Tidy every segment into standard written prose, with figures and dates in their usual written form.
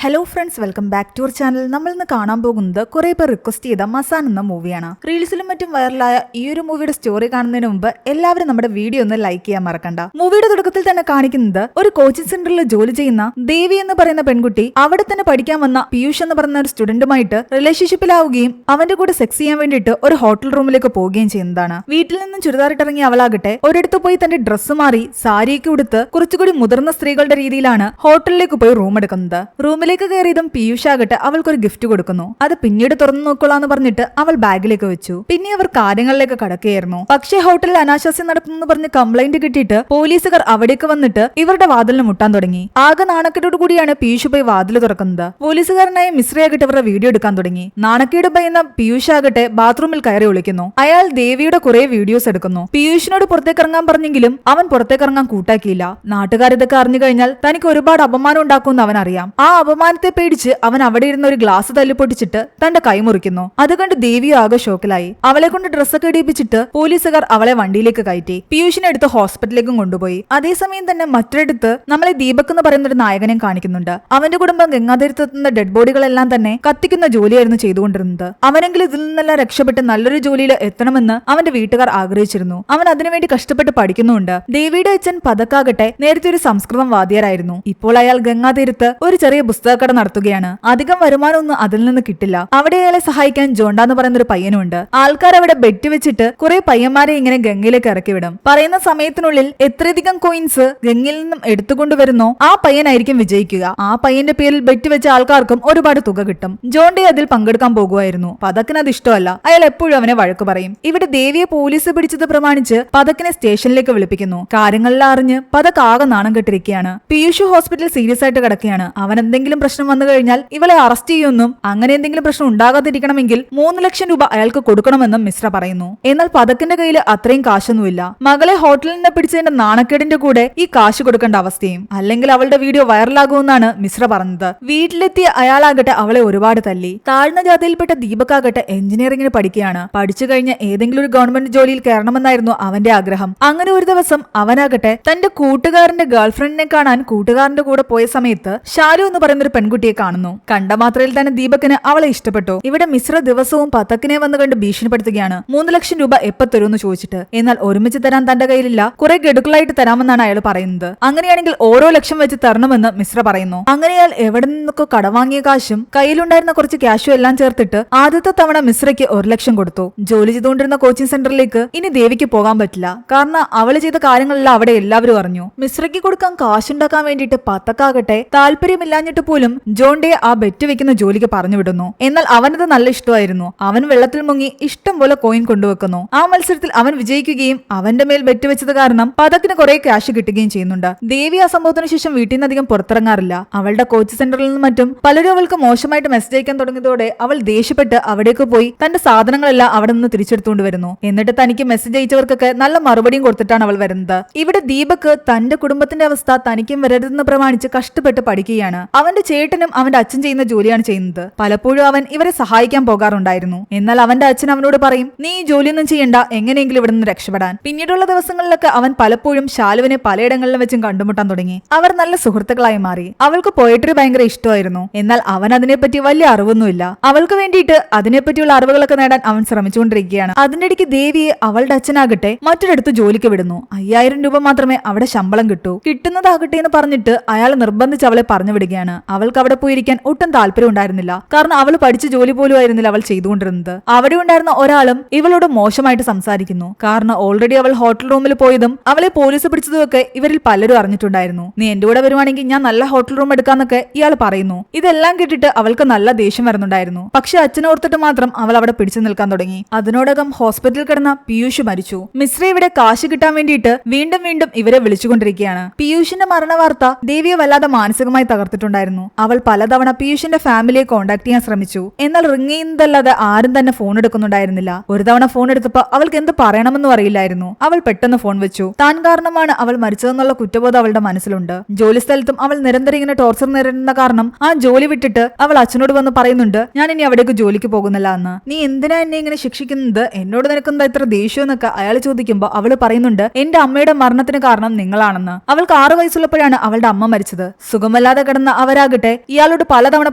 Hello friends, welcome back to our channel. നമ്മൾ ഇന്ന് കാണാൻ പോകുന്നത് കുറെ പേർ റിക്വസ്റ്റ് ചെയ്ത മസാൻ എന്ന മൂവിയാണ്. റീൽസിലും മറ്റും വൈറലായ ഈ ഒരു മൂവിയുടെ സ്റ്റോറി കാണുന്നതിന് മുമ്പ് എല്ലാവരും നമ്മുടെ വീഡിയോ ഒന്ന് ലൈക്ക് ചെയ്യാൻ മറക്കണ്ട. മൂവിയുടെ തുടക്കത്തിൽ തന്നെ കാണിക്കുന്നത് ഒരു കോച്ചിങ് സെന്ററിൽ ജോലി ചെയ്യുന്ന ദേവി എന്ന് പറയുന്ന പെൺകുട്ടി അവിടെ തന്നെ പഠിക്കാൻ വന്ന പീയൂഷ് എന്ന് പറയുന്ന ഒരു സ്റ്റുഡന്റുമായിട്ട് റിലേഷൻഷിപ്പിലാവുകയും അവന്റെ കൂടെ സെക്സ് ചെയ്യാൻ വേണ്ടിയിട്ട് ഒരു ഹോട്ടൽ റൂമിലേക്ക് പോവുകയും ചെയ്യുന്നതാണ്. വീട്ടിൽ നിന്നും ചുരിദാറിട്ടിറങ്ങിയ അവളാകട്ടെ ഒരിടത്ത് പോയി തന്റെ ഡ്രസ്സ് മാറി സാരിയൊക്കെ ഉടുത്ത് കുറച്ചുകൂടി മുതിർന്ന സ്ത്രീകളുടെ രീതിയിലാണ് ഹോട്ടലിലേക്ക് പോയി റൂം എടുക്കുന്നത്. റൂമിലേക്ക് കയറിയതും പീയൂഷ് ആകട്ടെ അവൾക്കൊരു ഗിഫ്റ്റ് കൊടുക്കുന്നു. അത് പിന്നീട് തുറന്നു നോക്കൊള്ളാന്ന് പറഞ്ഞിട്ട് അവൾ ബാഗിലേക്ക് വെച്ചു. പിന്നെ അവർ കാര്യങ്ങളിലേക്ക് കടക്കുകയായിരുന്നു. പക്ഷേ ഹോട്ടലിൽ അനാശാസ്യം നടത്തുന്നു പറഞ്ഞ് കംപ്ലൈന്റ് കിട്ടിയിട്ട് പോലീസുകാർ അവിടേക്ക് വന്നിട്ട് ഇവരുടെ വാതിലിന് മുട്ടാൻ തുടങ്ങി. ആകെ നാണക്കേടോട് കൂടിയാണ് പീയൂഷ് പോയി വാതിൽ തുറക്കുന്നത്. പോലീസുകാരനായ മിശ്രയാകട്ടെ ഇവരുടെ വീഡിയോ എടുക്കാൻ തുടങ്ങി. നാണക്കേട് ഭയന്ന പീയൂഷ് ആകട്ടെ ബാത്റൂമിൽ കയറി ഒളിക്കുന്നു. അയാൾ ദേവിയുടെ കുറെ വീഡിയോസ് എടുക്കുന്നു. പീയൂഷിനോട് പുറത്തേക്ക് ഇറങ്ങാൻ പറഞ്ഞെങ്കിലും അവൻ പുറത്തേക്ക് ഇറങ്ങാൻ കൂട്ടാക്കിയില്ല. നാട്ടുകാർ ഇതൊക്കെ അറിഞ്ഞു കഴിഞ്ഞാൽ തനിക്ക് ഒരുപാട് അപമാനം ഉണ്ടാക്കുമെന്ന് അവൻ അറിയാം. ആ അപമാനത്തെ പേടിച്ച് അവൻ അവിടെ ഇരുന്ന ഒരു ഗ്ലാസ് തല്ലിപ്പൊട്ടിച്ചിട്ട് തന്റെ കൈ മുറിക്കുന്നു. അത് കണ്ട് ദേവി ആകെ ഷോക്കിലായി. അവളെ കൊണ്ട് ഡ്രസ്സൊക്കെ ഇടിപ്പിച്ചിട്ട് പോലീസുകാർ അവളെ വണ്ടിയിലേക്ക് കയറ്റി പീയൂഷിനെ എടുത്ത് ഹോസ്പിറ്റലിലേക്കും കൊണ്ടുപോയി. അതേസമയം തന്നെ മറ്റൊരിടത്ത് നമ്മളെ ദീപക് എന്ന് പറയുന്ന ഒരു നായകനെ കാണിക്കുന്നുണ്ട്. അവന്റെ കുടുംബം ഗംഗാതീരത്തെത്തുന്ന ഡെഡ് ബോഡികളെല്ലാം തന്നെ കത്തിക്കുന്ന ജോലിയായിരുന്നു ചെയ്തുകൊണ്ടിരുന്നത്. അവനെങ്കിലും ഇതിൽ നിന്നെല്ലാം രക്ഷപ്പെട്ട് നല്ലൊരു ജോലിയിൽ എത്തണമെന്ന് അവന്റെ വീട്ടുകാർ ആഗ്രഹിച്ചിരുന്നു. അവൻ അതിനുവേണ്ടി കഷ്ടപ്പെട്ട് പഠിക്കുന്നുണ്ട്. ദേവിയുടെ അച്ഛൻ പതക്കാകട്ടെ നേരത്തെ ഒരു സംസ്കൃതം വാദ്യരായിരുന്നു. ഇപ്പോൾ അയാൾ ഗംഗാതീരത്ത് ഒരു ചെറിയ പുസ്തകക്കട നടത്തുകയാണ്. അധികം വരുമാനമൊന്നും അതിൽ നിന്ന് കിട്ടില്ല. അവിടെ അയാളെ സഹായിക്കാൻ ജോണ്ട എന്ന് പറയുന്ന ഒരു പയ്യനുണ്ട്. ആൾക്കാർ അവിടെ ബെറ്റ് വെച്ചിട്ട് കുറെ പയ്യന്മാരെ ഇങ്ങനെ ഗംഗയിലേക്ക് ഇറക്കിവിടും. പറയുന്ന സമയത്തിനുള്ളിൽ എത്രയധികം കോയിൻസ് ഗംഗയിൽ നിന്നും എടുത്തുകൊണ്ടുവരുന്നോ ആ പയ്യനായിരിക്കും വിജയിക്കുക. ആ പയ്യന്റെ പേരിൽ ബെറ്റ് വെച്ച ആൾക്കാർക്കും ഒരുപാട് തുക കിട്ടും. ജോണ്ടെ അതിൽ പങ്കെടുക്കാൻ പോകുമായിരുന്നു. പതക്കിന് അത് ഇഷ്ടമല്ല. അയാൾ എപ്പോഴും അവനെ വഴക്ക് പറയും. ഇവിടെ ദേവിയെ പോലീസ് പിടിച്ചത് പ്രമാണിച്ച് പതക്കിനെ സ്റ്റേഷനിലേക്ക് വിളിപ്പിക്കുന്നു. കാര്യങ്ങളെല്ലാം അറിഞ്ഞ് പതക്ക് ആകെ നാണം കെട്ടിരിക്കുകയാണ്. പീയൂഷ് ഹോസ്പിറ്റൽ സീരിയസ് ആയിട്ട് കിടക്കുകയാണ്. അവൻ എന്തെങ്കിലും പ്രശ്നം വന്നു കഴിഞ്ഞാൽ ഇവളെ അറസ്റ്റ് ചെയ്യുമെന്നും അങ്ങനെ എന്തെങ്കിലും പ്രശ്നം ഉണ്ടാകാതിരിക്കണമെങ്കിൽ 3 ലക്ഷം രൂപ അയാൾക്ക് കൊടുക്കണമെന്നും മിശ്ര പറയുന്നു. എന്നാൽ പതക്കിന്റെ കയ്യിൽ അത്രയും കാശൊന്നുമില്ല. മകളെ ഹോട്ടലിൽ നിന്ന് പിടിച്ചതിന്റെ നാണക്കേടിന്റെ കൂടെ ഈ കാശ് കൊടുക്കേണ്ട അവസ്ഥയും. അല്ലെങ്കിൽ അവളുടെ വീഡിയോ വൈറലാകുമെന്നാണ് മിശ്ര പറഞ്ഞത്. വീട്ടിലെത്തിയ അയാളാകട്ടെ അവളെ ഒരുപാട് തല്ലി. താഴ്ന്ന ജാതിയിൽപ്പെട്ട ദീപകാകട്ടെ എഞ്ചിനീയറിംഗിന് പഠിക്കുകയാണ്. പഠിച്ചു കഴിഞ്ഞ് ഏതെങ്കിലും ഒരു ഗവൺമെന്റ് ജോലിയിൽ കയറണമെന്നായിരുന്നു അവന്റെ ആഗ്രഹം. അങ്ങനെ ഒരു ദിവസം അവനാകട്ടെ തന്റെ കൂട്ടുകാരന്റെ ഗേൾഫ്രണ്ടിനെ കാണാൻ കൂട്ടുകാരന്റെ കൂടെ പോയ സമയത്ത് ഷാലു എന്ന് പറയുന്ന ഒരു പെൺകുട്ടിയെ കാണുന്നു. കണ്ട മാത്രയിൽ തന്നെ ദീപകിന് അവളെ ഇഷ്ടപ്പെട്ടു. ഇവിടെ മിശ്ര ദിവസവും പതക്കിനെ വന്ന് കണ്ട് ഭീഷണിപ്പെടുത്തുകയാണ്. 3 ലക്ഷം രൂപ എപ്പ തരുമെന്ന് ചോദിച്ചിട്ട്. എന്നാൽ ഒരുമിച്ച് തരാൻ തന്റെ കയ്യിലില്ല, കുറെ ഗഡുക്കളായിട്ട് തരാമെന്നാണ് അയാൾ പറയുന്നത്. അങ്ങനെയാണെങ്കിൽ ഓരോ ലക്ഷം വെച്ച് തരണമെന്ന് മിശ്ര പറയുന്നു. അങ്ങനെ അയാൾ എവിടെ നിന്നൊക്കെ കടവാങ്ങിയ കാശും കയ്യിലുണ്ടായിരുന്ന കുറച്ച് ക്യാഷും എല്ലാം ചേർത്തിട്ട് ആദ്യത്തെ തവണ മിശ്രയ്ക്ക് 1 ലക്ഷം കൊടുത്തു. ജോലി ചെയ്തുകൊണ്ടിരുന്ന കോച്ചിങ് സെന്ററിലേക്ക് ഇനി ദേവിക്ക് പോകാൻ പറ്റില്ല. കാരണം അവള് ചെയ്ത കാര്യങ്ങളെല്ലാം അവിടെ എല്ലാവരും അറിഞ്ഞു. മിശ്രയ്ക്ക് കൊടുക്കാൻ കാശുണ്ടാക്കാൻ വേണ്ടിയിട്ട് പതക്കാകട്ടെ താല്പര്യമില്ലാഞ്ഞിട്ട് പോലും ജോണ്ടെ ആ ബെറ്റ് വെക്കുന്ന ജോലിക്ക് പറഞ്ഞു വിടുന്നു. എന്നാൽ അവനത് നല്ല ഇഷ്ടമായിരുന്നു. അവൻ വെള്ളത്തിൽ മുങ്ങി ഇഷ്ടം പോലെ കോയിൻ കൊണ്ടുവെക്കുന്നു. ആ മത്സരത്തിൽ അവൻ വിജയിക്കുകയും അവന്റെ മേൽ ബെറ്റ് വെച്ചത് കാരണം പതക്കിന് കുറെ ക്യാഷ് കിട്ടുകയും ചെയ്യുന്നുണ്ട്. ദേവി ആ സംഭവത്തിന് ശേഷം വീട്ടിൽ നിന്ന് അധികം പുറത്തിറങ്ങാറില്ല. അവളുടെ കോച്ചിങ് സെന്ററിൽ നിന്നും മറ്റും പലരും അവൾക്ക് മോശമായിട്ട് മെസ്സേജ് അയക്കാൻ തുടങ്ങിയതോടെ അവൾ ദേഷ്യപ്പെട്ട് അവിടേക്ക് പോയി തന്റെ സാധനങ്ങളെല്ലാം അവിടെ നിന്ന് തിരിച്ചെടുത്തുകൊണ്ട് വരുന്നു. എന്നിട്ട് തനിക്ക് മെസ്സേജ് അയച്ചവർക്കൊക്കെ നല്ല മറുപടിയും കൊടുത്തിട്ടാണ് അവൾ വരുന്നത്. ഇവിടെ ദീപക് തന്റെ കുടുംബത്തിന്റെ അവസ്ഥ തനിക്കും വരരുതെന്ന് പ്രമാണിച്ച് കഷ്ടപ്പെട്ട് പഠിക്കുകയാണ്. അവന്റെ ചേട്ടനും അവന്റെ അച്ഛൻ ചെയ്യുന്ന ജോലിയാണ് ചെയ്യുന്നത്. പലപ്പോഴും അവൻ ഇവരെ സഹായിക്കാൻ പോകാറുണ്ടായിരുന്നു. എന്നാൽ അവന്റെ അച്ഛൻ അവനോട് പറയും, നീ ഈ ജോലിയൊന്നും ചെയ്യണ്ട, എങ്ങനെയെങ്കിലും ഇവിടെ നിന്ന് രക്ഷപ്പെടാൻ. പിന്നീടുള്ള ദിവസങ്ങളിലൊക്കെ അവൻ പലപ്പോഴും ശാലുവിനെ പലയിടങ്ങളിലും വെച്ചും കണ്ടുമുട്ടാൻ തുടങ്ങി. അവർ നല്ല സുഹൃത്തുക്കളായി മാറി. അവൾക്ക് പോയട്രി ഭയങ്കര ഇഷ്ടമായിരുന്നു. എന്നാൽ അവൻ അതിനെപ്പറ്റി വലിയ അറിവൊന്നുമില്ല. അവൾക്ക് വേണ്ടിയിട്ട് അതിനെപ്പറ്റിയുള്ള അറിവുകളൊക്കെ നേടാൻ അവൻ ശ്രമിച്ചുകൊണ്ടിരിക്കുകയാണ്. അതിന്റെ ഇടയ്ക്ക് ദേവിയെ അവളുടെ അച്ഛനാകട്ടെ മറ്റൊരിടത്ത് ജോലിക്ക് വിടുന്നു. 5000 രൂപ മാത്രമേ അവിടെ ശമ്പളം കിട്ടൂ. കിട്ടുന്നതാകട്ടെ എന്ന് പറഞ്ഞിട്ട് അയാൾ നിർബന്ധിച്ച് അവളെ പറഞ്ഞു വിടുകയാണ്. അവൾക്ക് അവിടെ പോയിരിക്കാൻ ഒട്ടും താല്പര്യം ഉണ്ടായിരുന്നില്ല. കാരണം അവൾ പഠിച്ച ജോലി പോലും ആയിരുന്നില്ല അവൾ ചെയ്തുകൊണ്ടിരുന്നത്. അവിടെ ഉണ്ടായിരുന്ന ഒരാളും ഇവളോട് മോശമായിട്ട് സംസാരിക്കുന്നു. കാരണം ഓൾറെഡി അവൾ ഹോട്ടൽ റൂമിൽ പോയതും അവളെ പോലീസ് പിടിച്ചതുമൊക്കെ ഇവരിൽ പലരും അറിഞ്ഞിട്ടുണ്ടായിരുന്നു. നീ എന്റെ കൂടെ വരുവാണെങ്കിൽ ഞാൻ നല്ല ഹോട്ടൽ റൂം എടുക്കാന്നൊക്കെ ഇയാൾ പറയുന്നു. ഇതെല്ലാം കേട്ടിട്ട് അവൾക്ക് നല്ല ദേഷ്യം വരുന്നുണ്ടായിരുന്നു. പക്ഷെ അച്ഛനോർത്തിട്ട് മാത്രം അവൾ അവിടെ പിടിച്ചു നിൽക്കാൻ തുടങ്ങി. അതിനോടകം ഹോസ്പിറ്റലിൽ കിടന്ന പീയൂഷ് മരിച്ചു. മിശ്ര ഇവിടെ കാശ് കിട്ടാൻ വേണ്ടിയിട്ട് വീണ്ടും വീണ്ടും ഇവരെ വിളിച്ചുകൊണ്ടിരിക്കുകയാണ്. പീയൂഷിന്റെ മരണ വാർത്ത ദേവിയെ വല്ലാതെ മാനസികമായി തകർത്തിട്ടുണ്ടായിരുന്നു. അവൾ പലതവണ പീയൂഷിന്റെ ഫാമിലിയെ കോൺടാക്ട് ചെയ്യാൻ ശ്രമിച്ചു. എന്നാൽ റിംഗ് ചെയ്യുന്നതല്ലാതെ ആരും തന്നെ ഫോൺ എടുക്കുന്നുണ്ടായിരുന്നില്ല. ഒരു തവണ ഫോൺ എടുത്തപ്പോ അവൾക്ക് എന്ത് പറയണമെന്നും അറിയില്ലായിരുന്നു. അവൾ പെട്ടെന്ന് ഫോൺ വെച്ചു. താൻ കാരണമാണ് അവൾ മരിച്ചതെന്നുള്ള കുറ്റബോധം അവളുടെ മനസ്സിലുണ്ട്. ജോലി സ്ഥലത്തും അവൾ നിരന്തരം ഇങ്ങനെ ടോർച്ചർ നേരിടുന്ന കാരണം ആ ജോലി വിട്ടിട്ട് അവൾ അച്ഛനോട് വന്ന് പറയുന്നുണ്ട്, ഞാൻ ഇനി അവിടേക്ക് ജോലിക്ക് പോകുന്നില്ല എന്ന്. നീ എന്തിനാ എന്നെ ഇങ്ങനെ ശിക്ഷിക്കുന്നത്, എന്നോട് നിനക്കെന്താ ഇത്ര ദേഷ്യം എന്നൊക്കെ അയാൾ ചോദിക്കുമ്പോൾ അവള് പറയുന്നുണ്ട്, എന്റെ അമ്മയുടെ മരണത്തിന് കാരണം നിങ്ങളാണെന്ന്. അവൾക്ക് 6 വയസ്സുള്ളപ്പോഴാണ് അവളുടെ അമ്മ മരിച്ചത്. സുഖമല്ലാതെ കിടന്ന അവരാകട്ടെ ആകട്ടെ ഇയാളോട് പലതവണ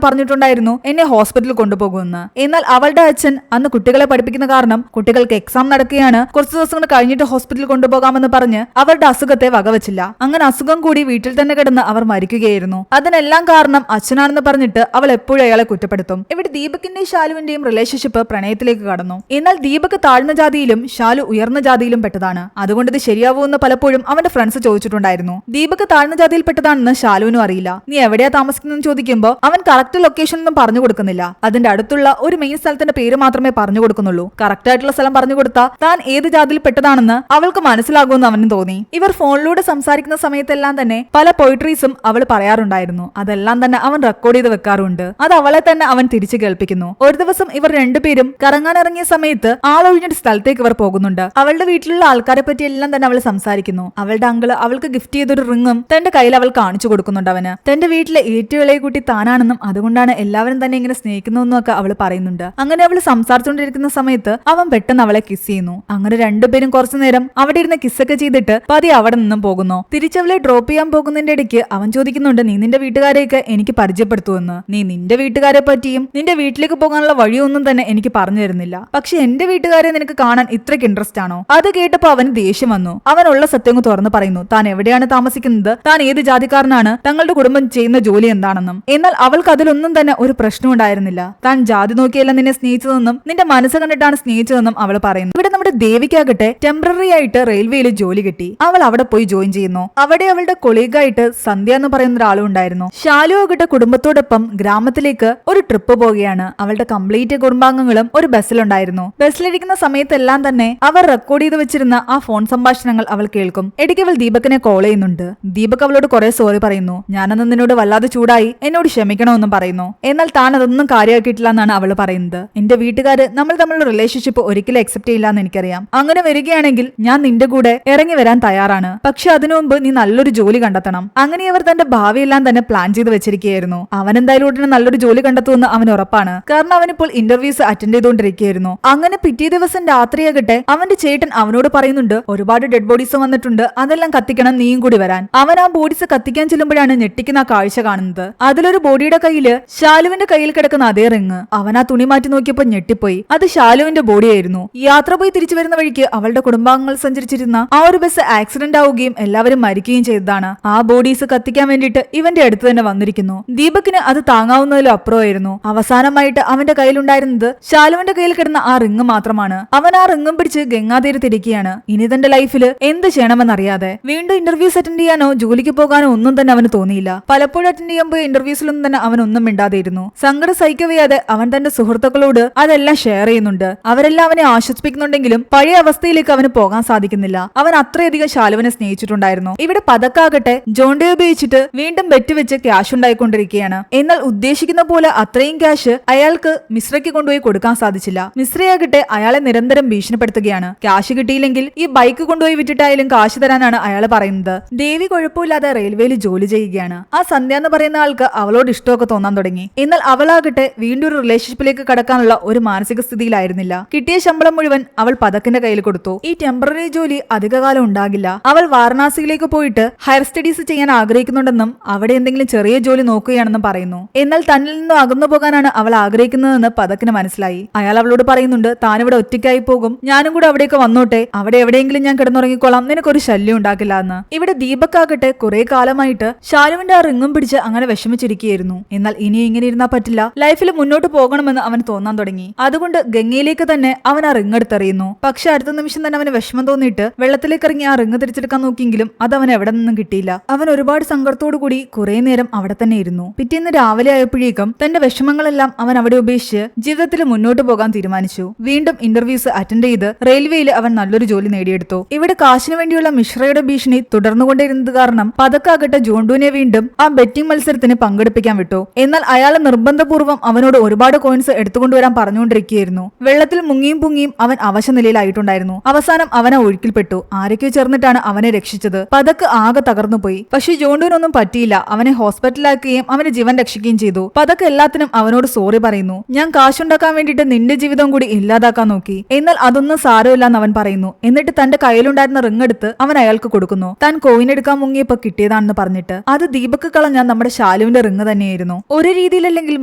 പറഞ്ഞിട്ടുണ്ടായിരുന്നു എന്നെ ഹോസ്പിറ്റലിൽ കൊണ്ടുപോകുമെന്ന്. എന്നാൽ അവളുടെ അച്ഛൻ അന്ന് കുട്ടികളെ പഠിപ്പിക്കുന്ന കാരണം കുട്ടികൾക്ക് എക്സാം നടക്കുകയാണ്, കുറച്ചു ദിവസങ്ങൾ കഴിഞ്ഞിട്ട് ഹോസ്പിറ്റലിൽ കൊണ്ടുപോകാമെന്ന് പറഞ്ഞ് അവരുടെ അസുഖത്തെ വകവച്ചില്ല. അങ്ങനെ അസുഖം കൂടി വീട്ടിൽ തന്നെ കിടന്ന് അവർ മരിക്കുകയായിരുന്നു. അതിനെല്ലാം കാരണം അച്ഛനാണെന്ന് പറഞ്ഞിട്ട് അവൾ എപ്പോഴും അയാളെ കുറ്റപ്പെടുത്തും. ഇവിടെ ദീപകിന്റെയും ശാലുവിന്റെയും റിലേഷൻഷിപ്പ് പ്രണയത്തിലേക്ക് കടന്നു. എന്നാൽ ദീപക് താഴ്ന്ന ജാതിയിലും ശാലു ഉയർന്ന ജാതിയിലും പെട്ടതാണ്. അതുകൊണ്ട് ഇത് ശരിയാവുമെന്ന് പലപ്പോഴും അവന്റെ ഫ്രണ്ട്സ് ചോദിച്ചിട്ടുണ്ടായിരുന്നു. ദീപക് താഴ്ന്ന ജാതിയിൽ പെട്ടതാണെന്ന് ശാലുവിനും അറിയില്ല. നീ എവിടെയാ താമസിക്കുന്നതെന്ന് ചോദിക്കുമ്പോൾ അവൻ കറക്റ്റ് ലൊക്കേഷൻ ഒന്നും പറഞ്ഞു കൊടുക്കുന്നില്ല. അതിന്റെ അടുത്തുള്ള ഒരു മെയിൻ സ്ഥലത്തിന്റെ പേര് മാത്രമേ പറഞ്ഞു കൊടുക്കുന്നുള്ളൂ. കറക്റ്റ് ആയിട്ടുള്ള സ്ഥലം പറഞ്ഞു കൊടുത്താൽ താൻ ഏത് ജാതിയിൽ പെട്ടതാണെന്ന് അവൾക്ക് മനസ്സിലാകുമെന്ന് അവനും തോന്നി. ഇവർ ഫോണിലൂടെ സംസാരിക്കുന്ന സമയത്തെല്ലാം തന്നെ പല പോയിട്രീസും അവൾ പറയാറുണ്ടായിരുന്നു. അതെല്ലാം തന്നെ അവൻ റെക്കോർഡ് ചെയ്ത് വെക്കാറുണ്ട്. അത് അവളെ തന്നെ അവൻ തിരിച്ചു കേൾപ്പിക്കുന്നു. ഒരു ദിവസം ഇവർ രണ്ടുപേരും കറങ്ങാനിറങ്ങിയ സമയത്ത് ആളൊഴിഞ്ഞൊരു സ്ഥലത്തേക്ക് ഇവർ പോകുന്നുണ്ട്. അവളുടെ വീട്ടിലുള്ള ആൾക്കാരെ പറ്റി എല്ലാം തന്നെ അവൾ സംസാരിക്കുന്നു. അവളുടെ അങ്കിള് അവൾക്ക് ഗിഫ്റ്റ് ചെയ്തൊരു റിങ്ങും തന്റെ കയ്യിൽ അവൾ കാണിച്ചു കൊടുക്കുന്നുണ്ട്. അവന് തന്റെ വീട്ടിലെ ഏറ്റവും ഇളയ കുട്ടി താനാണെന്നും അതുകൊണ്ടാണ് എല്ലാവരും തന്നെ ഇങ്ങനെ സ്നേഹിക്കുന്നതെന്നും ഒക്കെ അവൾ പറയുന്നുണ്ട്. അങ്ങനെ അവൾ സംസാരിച്ചുകൊണ്ടിരിക്കുന്ന സമയത്ത് അവൻ പെട്ടെന്ന് അവളെ കിസ് ചെയ്യുന്നു. അങ്ങനെ രണ്ടുപേരും കുറച്ചു നേരം അവിടെ ഇരുന്ന് കിസ്സൊക്കെ ചെയ്തിട്ട് പതിയെ അവിടെ നിന്നും പോകുന്നു. തിരിച്ചവളെ ഡ്രോപ്പ് ചെയ്യാൻ പോകുന്നതിന്റെ ഇടയ്ക്ക് അവൻ ചോദിക്കുന്നുണ്ട്, നീ നിന്റെ വീട്ടുകാരെയൊക്കെ എനിക്ക് പരിചയപ്പെടുത്തുമെന്ന്. നീ നിന്റെ വീട്ടുകാരെ പറ്റിയും നിന്റെ വീട്ടിലേക്ക് പോകാനുള്ള വഴിയൊന്നും തന്നെ എനിക്ക് പറഞ്ഞു തരുന്നില്ല. പക്ഷെ എന്റെ വീട്ടുകാരെ നിനക്ക് കാണാൻ ഇത്രയ്ക്ക് ഇൻട്രസ്റ്റ് ആണോ? അത് കേട്ടപ്പോ അവന് ദേഷ്യം വന്നു. അവനുള്ള സത്യം തുറന്നു പറയുന്നു. താൻ എവിടെയാണ് താമസിക്കുന്നത്, താൻ ഏത് ജാതിക്കാരനാണ്, തങ്ങളുടെ കുടുംബം ചെയ്യുന്ന ജോലി എന്താണെന്നും. എന്നാൽ അവൾക്ക് അതിലൊന്നും തന്നെ ഒരു പ്രശ്നം ഉണ്ടായിരുന്നില്ല. താൻ ജാതി നോക്കിയല്ല നിന്നെ സ്നേഹിച്ചതെന്നും നിന്റെ മനസ്സ് കണ്ടിട്ടാണ് സ്നേഹിച്ചതെന്നും അവൾ പറയുന്നു. ഇവിടെ നമ്മുടെ ദേവിക്കാകട്ടെ ടെമ്പററി ആയിട്ട് റെയിൽവേയിൽ ജോലി കിട്ടി. അവൾ അവിടെ പോയി ജോയിൻ ചെയ്യുന്നു. അവിടെ അവളുടെ കൊളീഗായിട്ട് സന്ധ്യ എന്ന് പറയുന്ന ഒരാളും ഉണ്ടായിരുന്നു. ശാലു ആകട്ടെ കുടുംബത്തോടൊപ്പം ഗ്രാമത്തിലേക്ക് ഒരു ട്രിപ്പ് പോവുകയാണ്. അവളുടെ കംപ്ലീറ്റ് കുടുംബാംഗങ്ങളും ഒരു ബസ്സിലുണ്ടായിരുന്നു. ബസ്സിലിരിക്കുന്ന സമയത്തെല്ലാം തന്നെ അവർ റെക്കോർഡ് ചെയ്ത് വെച്ചിരുന്ന ആ ഫോൺ സംഭാഷണങ്ങൾ അവൾ കേൾക്കും. ഇടയ്ക്ക് അവൾ ദീപകിനെ കോൾ ചെയ്യുന്നുണ്ട്. ദീപക് അവളോട് കുറെ സോറി പറയുന്നു. ഞാനന്ന് നിന്നോട് വല്ലാതെ ചൂടായി, എന്നോട് ക്ഷമിക്കണമെന്നും പറയുന്നു. എന്നാൽ താൻ അതൊന്നും കാര്യമാക്കിയിട്ടില്ല എന്നാണ് അവൾ പറയുന്നത്. എന്റെ വീട്ടുകാര് നമ്മൾ തമ്മിലുള്ള റിലേഷൻഷിപ്പ് ഒരിക്കലും അക്സെപ്റ്റ് ചെയ്യില്ല എന്ന് എനിക്കറിയാം. അങ്ങനെ വരികയാണെങ്കിൽ ഞാൻ നിന്റെ കൂടെ ഇറങ്ങി വരാൻ തയ്യാറാണ്. പക്ഷെ അതിനു മുമ്പ് നീ നല്ലൊരു ജോലി കണ്ടെത്തണം. അങ്ങനെ അവർ തന്റെ ഭാവിയെല്ലാം തന്നെ പ്ലാൻ ചെയ്ത് വെച്ചിരിക്കുകയായിരുന്നു. അവൻ എന്തായാലും ഉടനെ നല്ലൊരു ജോലി കണ്ടെത്തുമെന്ന് അവന് ഉറപ്പാണ്. കാരണം അവനിപ്പോൾ ഇന്റർവ്യൂസ് അറ്റൻഡ് ചെയ്തുകൊണ്ടിരിക്കുകയായിരുന്നു. അങ്ങനെ പിറ്റേ ദിവസം രാത്രിയാകട്ടെ അവന്റെ ചേട്ടൻ അവനോട് പറയുന്നുണ്ട്, ഒരുപാട് ഡെഡ് ബോഡീസ് വന്നിട്ടുണ്ട്, അതെല്ലാം കത്തിക്കണം, നീയും കൂടി വരാൻ. അവൻ ആ ബോഡീസ് കത്തിക്കാൻ ചെല്ലുമ്പോഴാണ് ഞെട്ടിക്കുന്ന ആ കാഴ്ച കാണുന്നത്. അതിലൊരു ബോഡിയുടെ കയ്യില് ശാലുവിന്റെ കയ്യിൽ കിടക്കുന്ന അതേ റിങ്. അവൻ ആ തുണി മാറ്റി നോക്കിയപ്പോൾ ഞെട്ടിപ്പോയി. അത് ശാലുവിന്റെ ബോഡിയായിരുന്നു. യാത്ര പോയി തിരിച്ചു വരുന്ന വഴിക്ക് അവളുടെ കുടുംബാംഗങ്ങൾ സഞ്ചരിച്ചിരുന്ന ആ ഒരു ബസ് ആക്സിഡന്റ് ആവുകയും എല്ലാവരും മരിക്കുകയും ചെയ്തതാണ്. ആ ബോഡീസ് കത്തിക്കാൻ വേണ്ടിയിട്ട് ഇവന്റെ അടുത്ത് തന്നെ വന്നിരിക്കുന്നു. ദീപകിന് അത് താങ്ങാവുന്നതിലും അപ്പുറമായിരുന്നു. അവസാനമായിട്ട് അവന്റെ കയ്യിലുണ്ടായിരുന്നത് ശാലുവിന്റെ കയ്യിൽ കിടന്ന ആ റിങ് മാത്രമാണ്. അവൻ ആ റിങ്ങും പിടിച്ച് ഗംഗാതീര് തിരിക്കുകയാണ്. ഇനി തന്റെ ലൈഫിൽ എന്ത് ചെയ്യണമെന്നറിയാതെ. വീണ്ടും ഇന്റർവ്യൂസ് അറ്റൻഡ് ചെയ്യാനോ ജോലിക്ക് പോകാനോ ഒന്നും തന്നെ അവന് തോന്നിയില്ല. പലപ്പോഴും അറ്റൻഡ് ചെയ്യാൻ പോയ ഇന്റർവ്യൂസിലൊന്നും തന്നെ അവൻ ഒന്നും മിണ്ടാതെയിരുന്നു. സങ്കടം സഹിക്കവയ്യാതെ അവൻ തന്റെ സുഹൃത്തുക്കളോട് അതെല്ലാം ഷെയർ ചെയ്യുന്നുണ്ട്. അവരെല്ലാം അവനെ ആശ്വസിപ്പിക്കുന്നുണ്ടെങ്കിലും പഴയ അവസ്ഥയിലേക്ക് അവന് പോകാൻ സാധിക്കുന്നില്ല. അവൻ അത്രയധികം ശാലുവിനെ സ്നേഹിച്ചിട്ടുണ്ടായിരുന്നു. ഇവിടെ പതക്കാകട്ടെ ജോണ്ടേ ഉപയോഗിച്ചിട്ട് വീണ്ടും ബെറ്റ് വെച്ച് ക്യാഷ് ഉണ്ടായിക്കൊണ്ടിരിക്കുകയാണ്. എന്നാൽ ഉദ്ദേശിക്കുന്ന പോലെ അത്രയും ക്യാഷ് അയാൾക്ക് മിശ്രയ്ക്ക് കൊണ്ടുപോയി കൊടുക്കാൻ സാധിച്ചില്ല. മിശ്രയാകട്ടെ അയാളെ നിരന്തരം ഭീഷണിപ്പെടുത്തുകയാണ്. ക്യാഷ് കിട്ടിയില്ലെങ്കിൽ ഈ ബൈക്ക് കൊണ്ടുപോയി വിറ്റിട്ടായാലും കാശ് തരാനാണ് അയാൾ പറയുന്നത്. ദേവി കുഴപ്പമില്ലാതെ റെയിൽവേയിൽ ജോലി ചെയ്യുകയാണ്. ആ സന്ധ്യ എന്ന് പറയുന്ന ആൾക്ക് അവളോട് ഇഷ്ടമൊക്കെ തോന്നാൻ തുടങ്ങി. എന്നാൽ അവളാകട്ടെ വീണ്ടും ഒരു റിലേഷൻഷിപ്പിലേക്ക് കടക്കാനുള്ള ഒരു മാനസിക സ്ഥിതിയിലായിരുന്നില്ല. കിട്ടിയ ശമ്പളം മുഴുവൻ അവൾ പതക്കിന്റെ കയ്യിൽ കൊടുത്തു. ഈ ടെമ്പററി ജോലി അധികകാലം ഉണ്ടാകില്ല. അവൾ വാരണാസിയിലേക്ക് പോയിട്ട് ഹയർ സ്റ്റഡീസ് ചെയ്യാൻ ആഗ്രഹിക്കുന്നുണ്ടെന്നും അവിടെ എന്തെങ്കിലും ചെറിയ ജോലി നോക്കുകയാണെന്നും പറയുന്നു. എന്നാൽ തന്നിൽ നിന്നും അകന്നു പോകാനാണ് അവൾ ആഗ്രഹിക്കുന്നതെന്ന് പതക്കിന് മനസ്സിലായി. അയാൾ അവളോട് പറയുന്നുണ്ട്, താനിവിടെ ഒറ്റയ്ക്കായി പോകും, ഞാനും കൂടെ അവിടേക്ക് വന്നോട്ടെ, അവിടെ എവിടെയെങ്കിലും ഞാൻ കിടന്നുറങ്ങിക്കോളാം, നിനക്കൊരു ശല്യം ഉണ്ടാക്കില്ല എന്ന്. ഇവിടെ ദീപക് ആകട്ടെ കുറെ കാലമായിട്ട് ശാലുവിന്റെ ആ റിങ്ങും പിടിച്ച് അങ്ങനെ വിഷമിച്ചിരിക്കുകയായിരുന്നു. എന്നാൽ ഇനി ഇങ്ങനെ ഇരുന്നാ പറ്റില്ല, ലൈഫിൽ മുന്നോട്ട് പോകണമെന്ന് അവന് തോന്നാൻ തുടങ്ങി. അതുകൊണ്ട് ഗംഗയിലേക്ക് തന്നെ അവൻ ആ റിങ് എടുത്തെറിയുന്നു. പക്ഷെ അടുത്ത നിമിഷം തന്നെ അവന് വിഷമം തോന്നിയിട്ട് വെള്ളത്തിലേക്ക് ഇറങ്ങി ആ റിങ് തിരിച്ചെടുക്കാൻ നോക്കിയെങ്കിലും അത് അവൻ എവിടെ നിന്നും കിട്ടിയില്ല. അവൻ ഒരുപാട് സങ്കടത്തോടു കൂടി കുറെ നേരം അവിടെ തന്നെ ഇരുന്നു. പിറ്റേന്ന് രാവിലെ ആയപ്പോഴേക്കും തന്റെ വിഷമങ്ങളെല്ലാം അവൻ അവിടെ ഉപേക്ഷിച്ച് ജീവിതത്തിൽ മുന്നോട്ട് പോകാൻ തീരുമാനിച്ചു. വീണ്ടും ഇന്റർവ്യൂസ് അറ്റൻഡ് ചെയ്ത് റെയിൽവേയിൽ അവൻ നല്ലൊരു ജോലി നേടിയെടുത്തു. ഇവിടെ കാശിന് വേണ്ടിയുള്ള മിശ്രയുടെ ഭീഷണി തുടർന്നുകൊണ്ടിരുന്നത് കാരണം പതക്കാകട്ടെ ജോണ്ടുവിനെ വീണ്ടും ആ ബെറ്റിംഗ് മത്സരത്തിന് പങ്കെടുപ്പിക്കാൻ വിട്ടു. എന്നാൽ അയാൾ നിർബന്ധപൂർവ്വം അവനോട് ഒരുപാട് കോയിൻസ് എടുത്തുകൊണ്ടുവരാൻ പറഞ്ഞുകൊണ്ടിരിക്കുകയായിരുന്നു. വെള്ളത്തിൽ മുങ്ങിയും പൊങ്ങിയും അവൻ അവശ നിലയിലായിട്ടുണ്ടായിരുന്നു. അവസാനം അവനെ ഒഴുക്കിൽപ്പെട്ടു. ആരൊക്കെയോ ചേർന്നിട്ടാണ് അവനെ രക്ഷിച്ചത്. പതക്ക് ആകെ തകർന്നുപോയി. പക്ഷേ ജോണ്ടുവിനൊന്നും പറ്റിയില്ല. അവനെ ഹോസ്പിറ്റലാക്കുകയും അവന്റെ ജീവൻ രക്ഷിക്കുകയും ചെയ്തു. പതക്ക് എല്ലാത്തിനും അവനോട് സോറി പറയുന്നു. ഞാൻ കാശുണ്ടാക്കാൻ വേണ്ടിയിട്ട് നിന്റെ ജീവിതം കൂടി ഇല്ലാതാക്കാൻ നോക്കി, എന്നാൽ അതൊന്നും സാരമില്ലെന്ന് അവൻ പറയുന്നു. എന്നിട്ട് തന്റെ കയ്യിലുണ്ടായിരുന്ന റിങ് എടുത്ത് അവൻ അയാൾക്ക് കൊടുക്കുന്നു. താൻ കോയിൻ എടുക്കാൻ മുങ്ങിയപ്പോ കിട്ടിയതാണെന്ന് പറഞ്ഞിട്ട്. അത് ദീപക് കളഞ്ഞ നമ്മുടെ ശാലുവിന്റെ റിങ് തന്നെയായിരുന്നു. ഒരു രീതിയിലല്ലെങ്കിൽ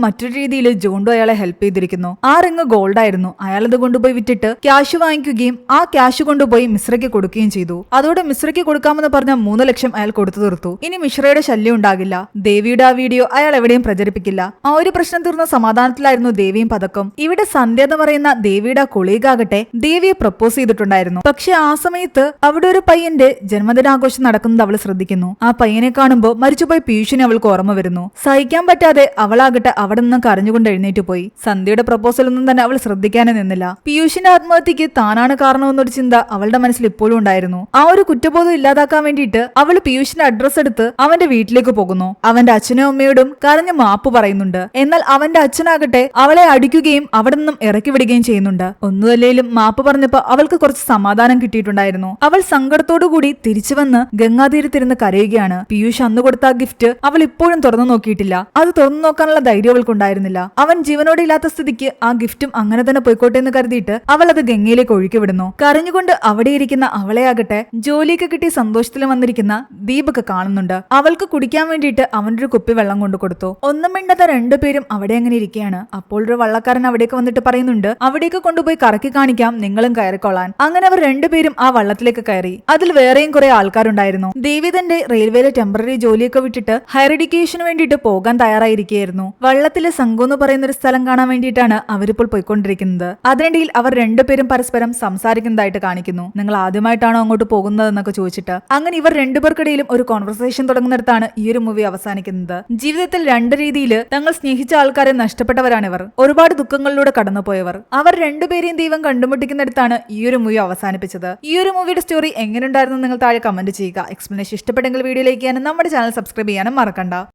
മറ്റൊരു രീതിയിൽ ജോണ്ടു അയാളെ ഹെൽപ്പ് ചെയ്തിരിക്കുന്നു. ആ റിങ് ഗോൾഡ് ആയിരുന്നു. അയാൾ അത് കൊണ്ടുപോയി വിറ്റിട്ട് ക്യാഷ് വാങ്ങിക്കുകയും ആ ക്യാഷ് കൊണ്ടുപോയി മിശ്രയ്ക്ക് കൊടുക്കുകയും ചെയ്തു. അതോടെ മിശ്രയ്ക്ക് കൊടുക്കാമെന്ന് പറഞ്ഞ 3 ലക്ഷം അയാൾ കൊടുത്തു തീർത്തു. ഇനി മിശ്രയുടെ ശല്യം ഉണ്ടാകില്ല. ദേവിയുടെ ആ വീഡിയോ അയാൾ എവിടെയും പ്രചരിപ്പിക്കില്ല. ആ ഒരു പ്രശ്നം തീർന്ന സമാധാനത്തിലായിരുന്നു ദേവിയും പതക്കം. ഇവിടെ സന്ധ്യ എന്ന് പറയുന്ന ദേവിയുടെ കൊളീഗ് ആകട്ടെ ദേവിയെ പ്രപ്പോസ് ചെയ്തിട്ടുണ്ടായിരുന്നു. പക്ഷെ ആ സമയത്ത് അവിടെ ഒരു പയ്യന്റെ ജന്മദിനാഘോഷം നടക്കുന്നത് അവൾ ശ്രദ്ധിക്കുന്നു. ആ പയ്യനെ കാണുമ്പോൾ മരിച്ചുപോയി പീയൂഷിനെ അവൾക്ക് ഓർമ്മ വരുന്നു. സഹിക്കാൻ പറ്റാതെ അവളാകട്ടെ അവിടെ നിന്ന് കരഞ്ഞുകൊണ്ട് എഴുന്നേറ്റ് പോയി. സന്ധ്യയുടെ പ്രപ്പോസൽ ഒന്നും തന്നെ അവൾ ശ്രദ്ധിക്കാനേ നിന്നില്ല. പീയൂഷിന്റെ ആത്മഹത്യക്ക് താനാണ് കാരണമെന്നൊരു ചിന്ത അവളുടെ മനസ്സിൽ ഇപ്പോഴും ഉണ്ടായിരുന്നു. ആ ഒരു കുറ്റബോധം ഇല്ലാതാക്കാൻ വേണ്ടിയിട്ട് അവൾ പീയൂഷിന്റെ അഡ്രസ് എടുത്ത് അവന്റെ വീട്ടിലേക്ക് പോകുന്നു. അവന്റെ അച്ഛനും അമ്മയോടും കരഞ്ഞ് മാപ്പ് പറയുന്നുണ്ട്. എന്നാൽ അവന്റെ അച്ഛനാകട്ടെ അവളെ അടിക്കുകയും അവിടെ നിന്നും ഇറക്കി വിടുകയും ചെയ്യുന്നുണ്ട്. ഒന്നുമല്ലേലും മാപ്പ് പറഞ്ഞപ്പോ അവൾക്ക് കുറച്ച് സമാധാനം കിട്ടിയിട്ടുണ്ടായിരുന്നു. അവൾ സങ്കടത്തോടുകൂടി തിരിച്ചു വന്ന് ഗംഗാതീരത്തിരുന്ന് കരയുകയാണ്. പീയൂഷ് അന്ന് കൊടുത്ത ആ ഗിഫ്റ്റ് അവൾ ഇപ്പോഴും തുറന്നു നോക്കിയിട്ടില്ല. അത് തുറന്നു നോക്കാനുള്ള ധൈര്യം അവൾക്കുണ്ടായിരുന്നില്ല. അവൻ ജീവനോടെ ഇല്ലാത്ത സ്ഥിതിക്ക് ആ ഗിഫ്റ്റും അങ്ങനെ തന്നെ പോയിക്കോട്ടെ എന്ന് കരുതിയിട്ട് അവൾ അത് ഗംഗയിലേക്ക് ഒഴുക്കി വിടുന്നു. കരഞ്ഞുകൊണ്ട് അവിടെ ഇരിക്കുന്ന അവളെയാകട്ടെ ജോലിയൊക്കെ കിട്ടിയ സന്തോഷത്തിൽ വന്നിരിക്കുന്ന ദീപക് കാണുന്നുണ്ട്. അവൾക്ക് കുടിക്കാൻ വേണ്ടിയിട്ട് അവന്റെ ഒരു കുപ്പി വെള്ളം കൊണ്ടു കൊടുത്തു. ഒന്നും മിണ്ടാത്ത രണ്ടുപേരും അവിടെ അങ്ങനെ ഇരിക്കുകയാണ്. അപ്പോൾ ഒരു വള്ളക്കാരൻ അവിടേക്ക് വന്നിട്ട് പറയുന്നുണ്ട്, അവിടേക്ക് കൊണ്ടുപോയി കറക്കി കാണിക്കാം, നിങ്ങളും കയറിക്കൊള്ളാൻ. അങ്ങനെ അവർ രണ്ടുപേരും ആ വള്ളത്തിലേക്ക് കയറി. അതിൽ വേറെയും കുറെ ആൾക്കാരുണ്ടായിരുന്നു. ദേവി തന്റെ റെയിൽവേയിലെ ടെമ്പററി ജോലിയൊക്കെ വിട്ടിട്ട് ഹയർ എഡ്യൂക്കേഷന് വേണ്ടിയിട്ട് പോകാൻ തയ്യാറായിരിക്കുകയായിരുന്നു. വള്ളത്തിലെ സംഘം എന്ന് പറയുന്ന ഒരു സ്ഥലം കാണാൻ വേണ്ടിയിട്ടാണ് അവരിപ്പോൾ പോയിക്കൊണ്ടിരിക്കുന്നത്. അതിനിടയിൽ അവർ രണ്ടുപേരും പരസ്പരം സംസാരിക്കുന്നതായിട്ട് കാണിക്കുന്നു. നിങ്ങൾ ആദ്യമായിട്ടാണോ അങ്ങോട്ട് പോകുന്നത് എന്നൊക്കെ ചോദിച്ചിട്ട്. അങ്ങനെ ഇവർ രണ്ടുപേർക്കിടയിലും ഒരു കോൺവെർസേഷൻ തുടങ്ങുന്നിടത്താണ് ഈ ഒരു മൂവി അവസാനിക്കുന്നത്. ജീവിതത്തിൽ രണ്ട് രീതിയിൽ തങ്ങൾ സ്നേഹിച്ച ആൾക്കാരെ നഷ്ടപ്പെട്ടവരാണിവർ. ഒരുപാട് ദുഃഖങ്ങളിലൂടെ കടന്നുപോയവർ. അവർ രണ്ടുപേരെയും ദൈവം കണ്ടുമുട്ടിക്കുന്നിടത്താണ് ഈ ഒരു മൂവി അവസാനിപ്പിച്ചത്. ഈ ഒരു മൂവിയുടെ സ്റ്റോറി എങ്ങനെയുണ്ടായിരുന്നു നിങ്ങൾ താഴെ കമന്റ് ചെയ്യുക. എക്സ്പ്ലനേഷൻ ഇഷ്ടപ്പെട്ടെങ്കിൽ വീഡിയോ ലൈക്ക് ചെയ്യാനും നമ്മുടെ ചാനൽ സബ്സ്ക്രൈബ് ചെയ്യാനും മറക്കണ്ട.